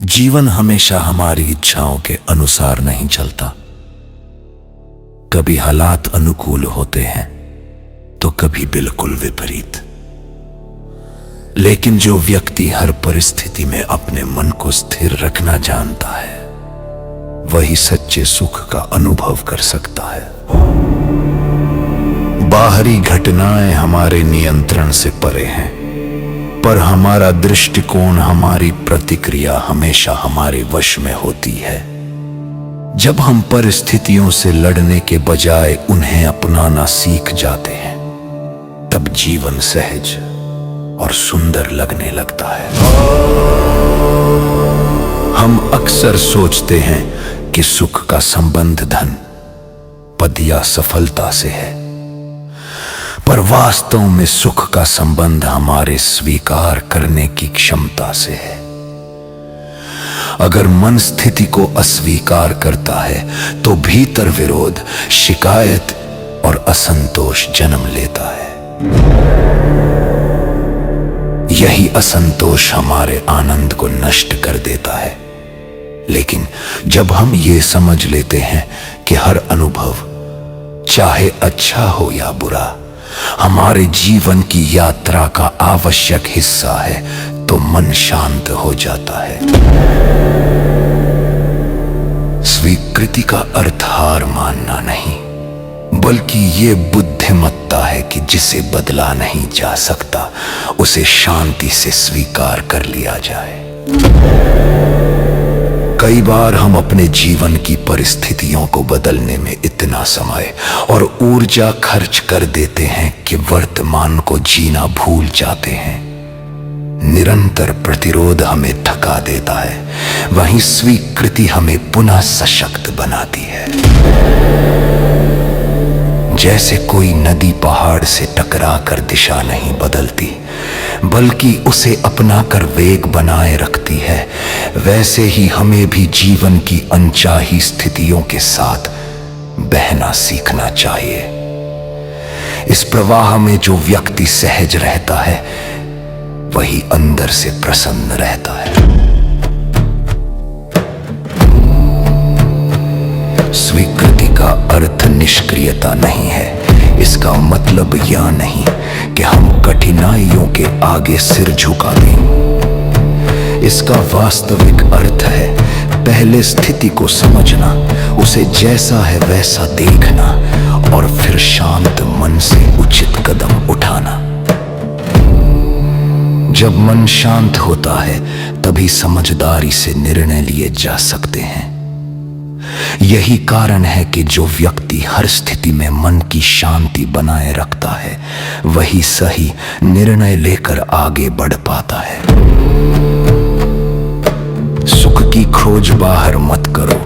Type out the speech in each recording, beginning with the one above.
जीवन हमेशा हमारी इच्छाओं के अनुसार नहीं चलता। कभी हालात अनुकूल होते हैं तो कभी बिल्कुल विपरीत। लेकिन जो व्यक्ति हर परिस्थिति में अपने मन को स्थिर रखना जानता है, वही सच्चे सुख का अनुभव कर सकता है। बाहरी घटनाएं हमारे नियंत्रण से परे हैं, पर हमारा दृष्टिकोण, हमारी प्रतिक्रिया हमेशा हमारे वश में होती है। जब हम परिस्थितियों से लड़ने के बजाय उन्हें अपनाना सीख जाते हैं, तब जीवन सहज और सुंदर लगने लगता है। हम अक्सर सोचते हैं कि सुख का संबंध धन, पद या सफलता से है, पर वास्तव में सुख का संबंध हमारे स्वीकार करने की क्षमता से है। अगर मन स्थिति को अस्वीकार करता है तो भीतर विरोध, शिकायत और असंतोष जन्म लेता है। यही असंतोष हमारे आनंद को नष्ट कर देता है। लेकिन जब हम ये समझ लेते हैं कि हर अनुभव, चाहे अच्छा हो या बुरा, हमारे जीवन की यात्रा का आवश्यक हिस्सा है, तो मन शांत हो जाता है। स्वीकृति का अर्थ हार मानना नहीं, बल्कि ये बुद्धिमत्ता है कि जिसे बदला नहीं जा सकता, उसे शांति से स्वीकार कर लिया जाए। कई बार हम अपने जीवन की परिस्थितियों को बदलने में इतना समय और ऊर्जा खर्च कर देते हैं कि वर्तमान को जीना भूल जाते हैं। निरंतर प्रतिरोध हमें थका देता है, वहीं स्वीकृति हमें पुनः सशक्त बनाती है। जैसे कोई नदी पहाड़ से टकरा कर दिशा नहीं बदलती, बल्कि उसे अपनाकर वेग बनाए रखती है, वैसे ही हमें भी जीवन की अनचाही स्थितियों के साथ बहना सीखना चाहिए। इस प्रवाह में जो व्यक्ति सहज रहता है, वही अंदर से प्रसन्न रहता है। स्वीकृति का अर्थ निष्क्रियता नहीं है। इसका मतलब यह नहीं कि हम कठिनाइयों के आगे सिर झुका दें। इसका वास्तविक अर्थ है पहले स्थिति को समझना, उसे जैसा है वैसा देखना और फिर शांत मन से उचित कदम उठाना। जब मन शांत होता है, तभी समझदारी से निर्णय लिए जा सकते हैं। यही कारण है कि जो व्यक्ति हर स्थिति में मन की शांति बनाए रखता है, वही सही निर्णय लेकर आगे बढ़ पाता है। सुख की खोज बाहर मत करो।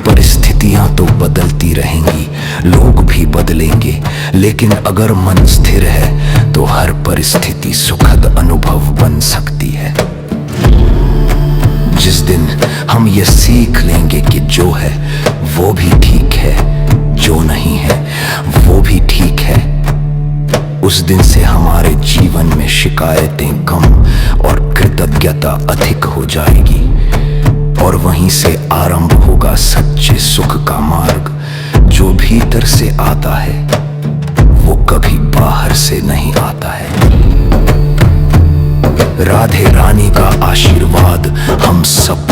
परिस्थितियां तो बदलती रहेंगी, लोग भी बदलेंगे, लेकिन अगर मन स्थिर है तो हर परिस्थिति सुखद अनुभव बन सकती है। जिस दिन हम ये सीख लेंगे कि जो है वो भी ठीक है, जो नहीं है वो भी ठीक है, उस दिन से हमारे जीवन में शिकायतें कम और कृतज्ञता अधिक हो जाएगी, और वहीं से आरंभ होगा सच्चे सुख का मार्ग, जो भीतर से आता है, वो कभी बाहर से नहीं आता है। राधे रानी का आशीर्वाद हम सब